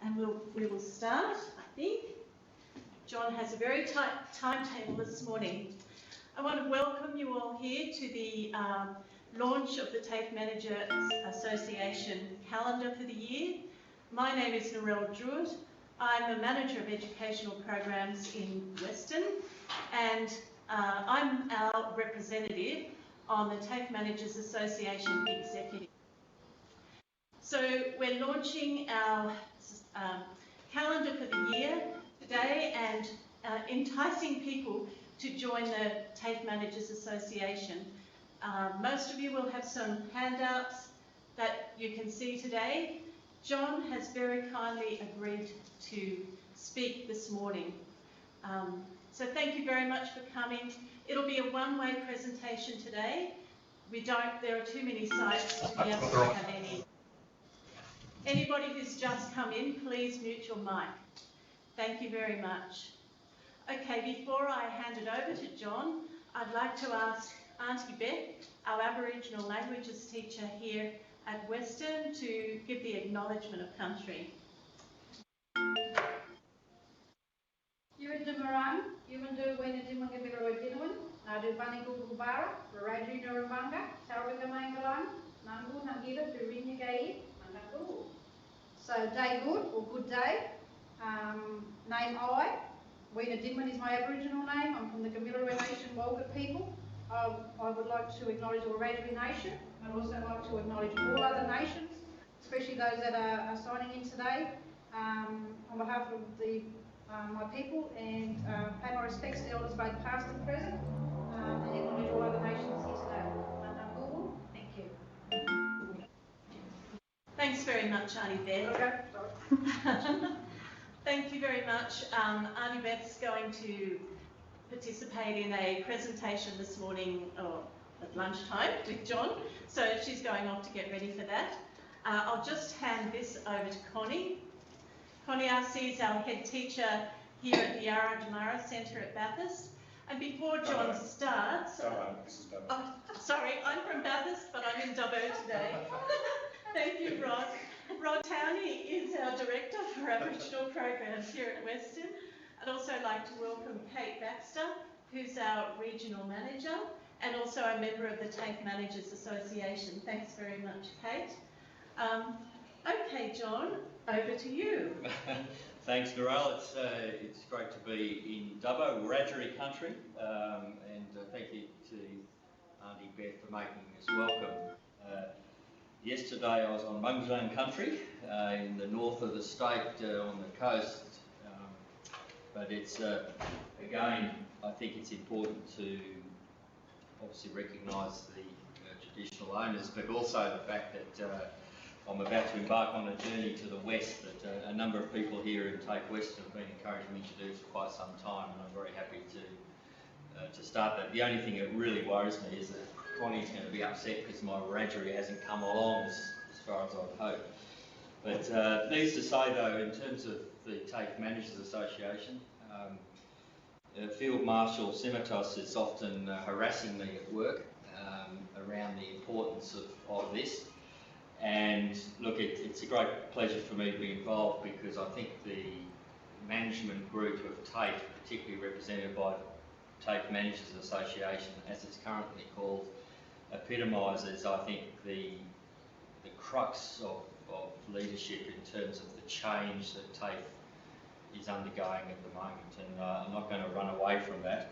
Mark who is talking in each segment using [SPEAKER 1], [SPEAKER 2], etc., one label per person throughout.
[SPEAKER 1] and we will start, I think. John has a very tight timetable this morning. I want to welcome you all here to the launch of the TAFE Managers Association calendar for the year. My name is Narelle Druitt. I'm the Manager of Educational Programs in Western, and I'm our representative on the TAFE Managers Association Executive. So we're launching our calendar for the year today and enticing people to join the TAFE Managers Association. Most of you will have some handouts that you can see today. John has very kindly agreed to speak this morning. So thank you very much for coming. It'll be a one-way presentation today. There are too many sites to be able to have any. Anybody who's just come in, please mute your mic. Thank you very much. Okay, before I hand it over to John, I'd like to ask Auntie Beth, our Aboriginal languages teacher here at Western, to give the acknowledgement of country.
[SPEAKER 2] Yurindamarang, Yurindu Wenadimangabirawadinuan, Nadu Banigubara, Radri Nurambanga, Sarvagamangalang, Nangu Nangila, Durinyagayi, Manakuru. So, day good or good day. Name I. Weena Dinman is my Aboriginal name. I'm from the Gamilaroi Nation Walgett people. I would like to acknowledge the Wiradjuri Nation. I'd also like to acknowledge all other nations, especially those that are signing in today, on behalf of my people, and pay my respects to the elders both past and present, and acknowledge all other nations here today. Thank you.
[SPEAKER 1] Thanks very much, Auntie Beth.
[SPEAKER 2] Okay, sorry.
[SPEAKER 1] Thank you very much. Auntie Beth's going to participate in a presentation this morning at lunchtime with John, so she's going off to get ready for that. I'll just hand this over to Connie. Connie RC is our head teacher here at the Yarra Damara Centre at Bathurst. And before John starts...
[SPEAKER 3] this is Dubbo.
[SPEAKER 1] Oh, sorry, I'm from Bathurst, but I'm in Dubbo today. Thank you, Rod. Rod Towney is our Director for Aboriginal Programs here at Western. I'd also like to welcome Kate Baxter, who's our Regional Manager and also a member of the TAFE Managers Association. Thanks very much, Kate. Okay, John, over to you.
[SPEAKER 3] Thanks, Narelle. It's great to be in Dubbo, Wiradjuri country, and thank you to Auntie Beth for making us welcome. Yesterday I was on Mungzone country in the north of the state on the coast, but it's again, I think it's important to obviously recognise the traditional owners, but also the fact that I'm about to embark on a journey to the west that a number of people here in TAFE Western have been encouraging me to do for quite some time, and I'm very happy to start that. The only thing that really worries me is that Connie's going to be upset because my Wiradjuri hasn't come along as far as I'd hope. But needless to say though, in terms of the TAFE Managers Association, Field Marshal Simitos is often harassing me at work around the importance of this. And look, it's a great pleasure for me to be involved because I think the management group of TAFE, particularly represented by TAFE Managers Association, as it's currently called, epitomises, I think, the crux of leadership in terms of the change that TAFE is undergoing at the moment, and I'm not going to run away from that.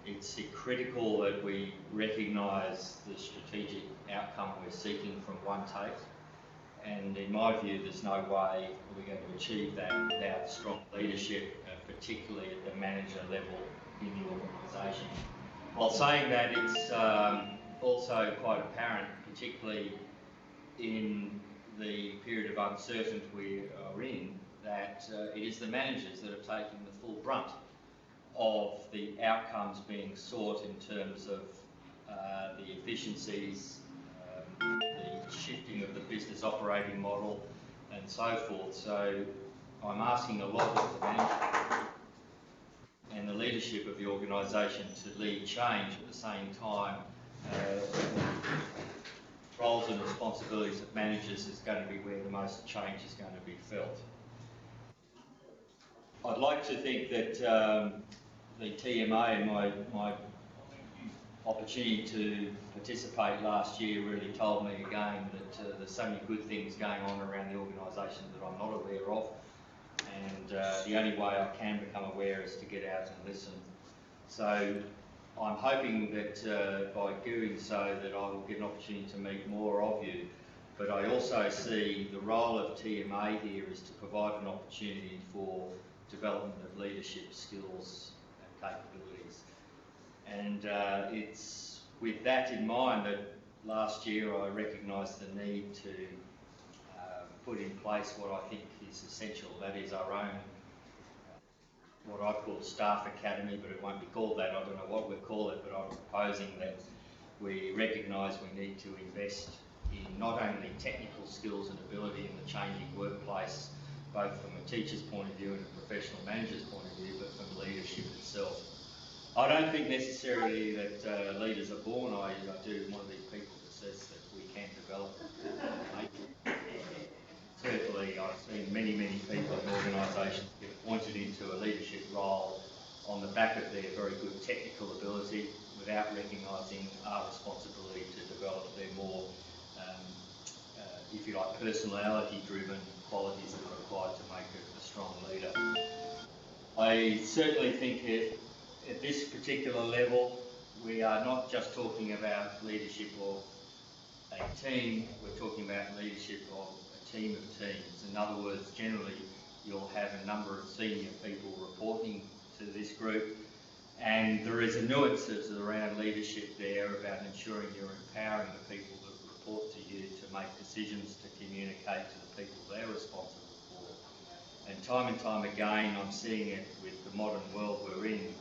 [SPEAKER 3] It's critical that we recognise the strategic outcome we're seeking from one TAFE, and in my view there's no way we're going to achieve that without strong leadership, particularly at the manager level in the organisation. While saying that, it's also quite apparent, particularly in the period of uncertainty we are in, that it is the managers that are taking the full brunt of the outcomes being sought in terms of the efficiencies, the shifting of the business operating model and so forth. So I'm asking a lot of the management and the leadership of the organisation to lead change at the same time. Roles and responsibilities of managers is going to be where the most change is going to be felt. I'd like to think that the TMA and my opportunity to participate last year really told me again that there's so many good things going on around the organisation that I'm not aware of, and the only way I can become aware is to get out and listen. So I'm hoping that by doing so that I will get an opportunity to meet more of you, but I also see the role of TMA here is to provide an opportunity for development of leadership skills and capabilities. And it's with that in mind that last year I recognised the need to put in place what I think is essential, that is our own what I call staff academy, but it won't be called that, I don't know what we'll call it, but I'm proposing that we recognise we need to invest in not only technical skills and ability in the changing workplace, both from a teacher's point of view and a professional manager's point of view, but from leadership itself. I don't think necessarily that leaders are born. I do one of these people that says that we can develop it. Certainly I've seen many people in organisations get appointed into a leadership role on the back of their very good technical ability without recognising our responsibility to develop their more, if you like, personality driven qualities that are required to make a strong leader. I certainly think at this particular level we are not just talking about leadership of a team, we're talking about leadership of a team of teams. In other words, generally you'll have a number of senior people reporting to this group, and there is a nuances around leadership there about ensuring you're empowering the people that report to you to make decisions, to communicate to the people they're responsible for. And time again I'm seeing it with the modern world we're in,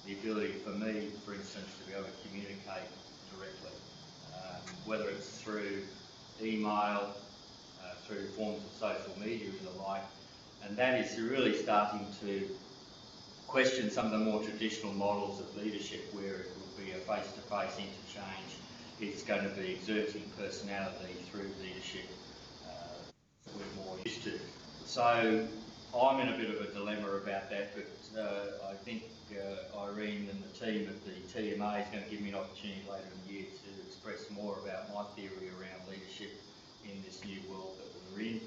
[SPEAKER 3] the ability for me, for instance, to be able to communicate directly, whether it's through email, through forms of social media and the like, and that is really starting to question some of the more traditional models of leadership where it will be a face-to-face interchange. It's going to be exerting personality through leadership that we're more used to. So I'm in a bit of a dilemma about that, but I think Irene and the team at the TMA is going to give me an opportunity later in the year to express more about my theory around leadership in this new world that we're in.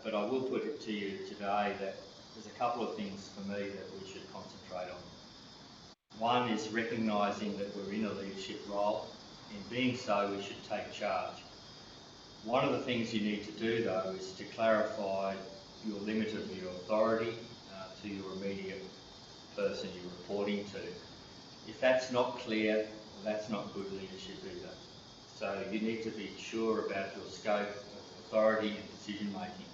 [SPEAKER 3] But I will put it to you today that there's a couple of things for me that we should concentrate on. One is recognising that we're in a leadership role. In being so, we should take charge. One of the things you need to do, though, is to clarify your limit of your authority to your immediate person you're reporting to. If that's not clear, that's not good leadership either. So you need to be sure about your scope of authority and decision making.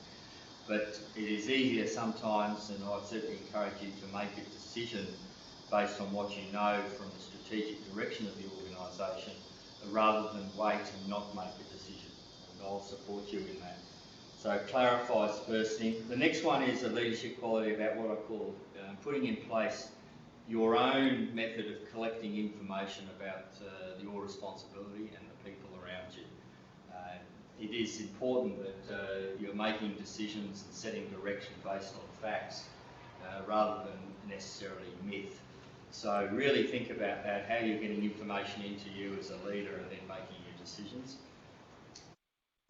[SPEAKER 3] But it is easier sometimes, and I'd certainly encourage you to make a decision based on what you know from the strategic direction of the organisation, rather than wait and not make a decision. And I'll support you in that. So clarify is the first thing. The next one is a leadership quality about what I call putting in place your own method of collecting information about your responsibility and the people around you. It is important that you're making decisions and setting direction based on facts rather than necessarily myth. So really think about that, how you're getting information into you as a leader and then making your decisions.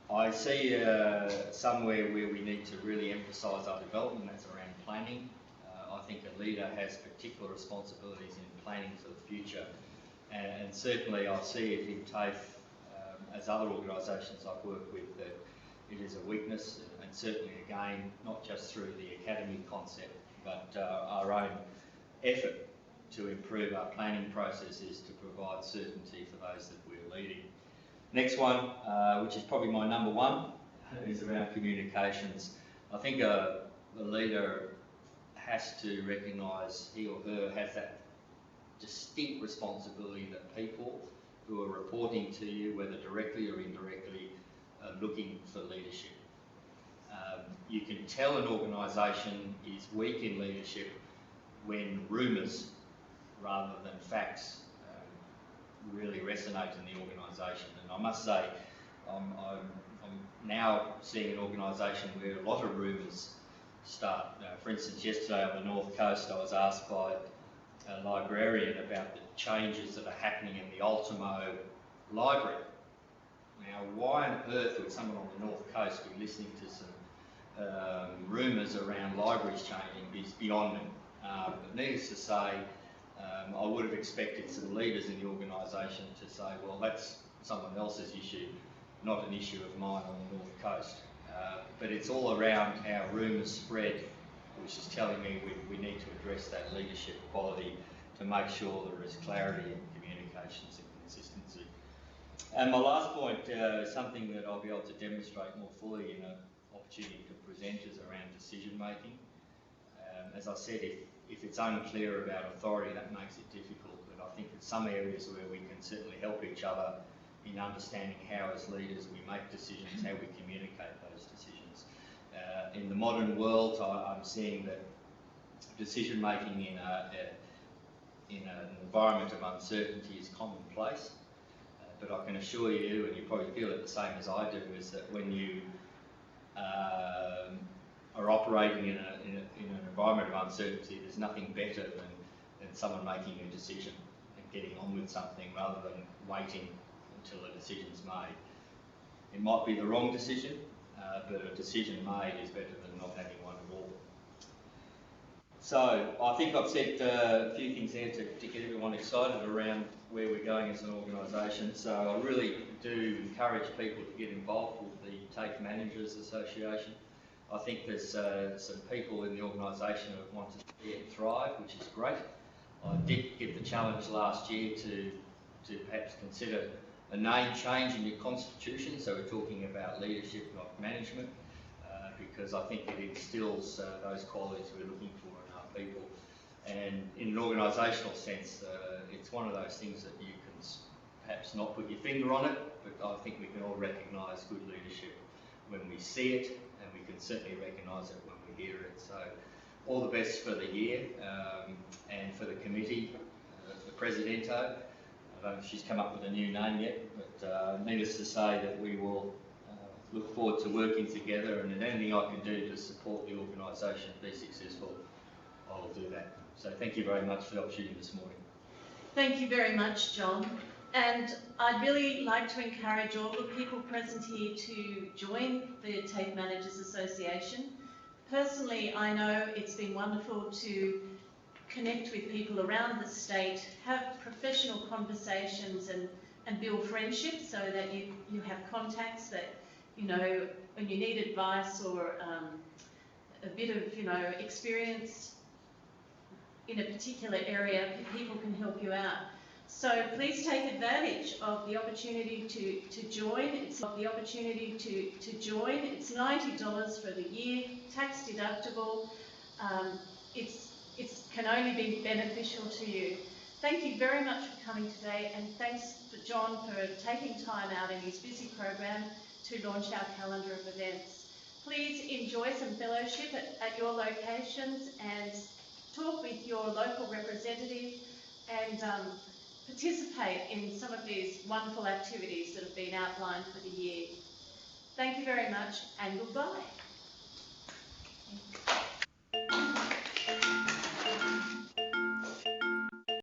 [SPEAKER 3] I see somewhere where we need to really emphasise our development, that's around planning. I think a leader has particular responsibilities in planning for the future, and certainly I see it in TAFE as other organisations I've worked with that it is a weakness, and certainly again not just through the academy concept but our own effort to improve our planning processes to provide certainty for those that we're leading. Next one, which is probably my number one, is around communications. I think a leader has to recognise he or her has that distinct responsibility that people who are reporting to you, whether directly or indirectly, are looking for leadership. You can tell an organisation is weak in leadership when rumours rather than facts really resonate in the organisation. And I must say, I'm now seeing an organisation where a lot of rumours start. For instance, yesterday on the North Coast, I was asked by a librarian about the changes that are happening in the Ultimo library. Now, why on earth would someone on the North Coast be listening to some rumours around libraries changing is beyond me. But needless to say, I would have expected some leaders in the organisation to say, well, that's someone else's issue, not an issue of mine on the North Coast. But it's all around how rumours spread, which is telling me we need to address that leadership quality to make sure there is clarity in communications and consistency. And my last point is something that I'll be able to demonstrate more fully in an opportunity to present is around decision making. As I said, if it's unclear about authority, that makes it difficult, but I think there's some areas where we can certainly help each other in understanding how as leaders we make decisions, how we communicate those decisions. In the modern world, I'm seeing that decision making in an environment of uncertainty is commonplace. But I can assure you, and you probably feel it the same as I do, is that when you are operating in an environment of uncertainty, there's nothing better than someone making a decision and getting on with something rather than waiting until a decision's made. It might be the wrong decision, but a decision made is better than not having one at all. So I think I've said a few things there to get everyone excited around where we're going as an organisation. So I really do encourage people to get involved with the TAFE Managers Association. I think there's some people in the organisation who want to see it thrive, which is great. I did get the challenge last year to perhaps consider a name change in your constitution. So we're talking about leadership, not management, because I think it instills those qualities we're looking for in our people. And in an organisational sense, it's one of those things that you can perhaps not put your finger on it, but I think we can all recognise good leadership when we see it, and we can certainly recognise it when we hear it. So all the best for the year, and for the committee, the Presidento. I don't know if she's come up with a new name yet, but needless to say that we will look forward to working together, and anything I can do to support the organisation be successful, I will do that. So thank you very much for the opportunity this morning.
[SPEAKER 1] Thank you very much, John. And I'd really like to encourage all the people present here to join the TAFE Managers Association. Personally, I know it's been wonderful to connect with people around the state, have professional conversations and build friendships so that you have contacts that, you know, when you need advice or a bit of, you know, experience in a particular area, people can help you out. So please take advantage of the opportunity to join. It's It's $90 for the year, tax deductible. It can only be beneficial to you. Thank you very much for coming today, and thanks for John for taking time out in his busy program to launch our calendar of events. Please enjoy some fellowship at your locations and talk with your local representative and participate in some of these wonderful activities that have been outlined for the year. Thank you very much, and goodbye.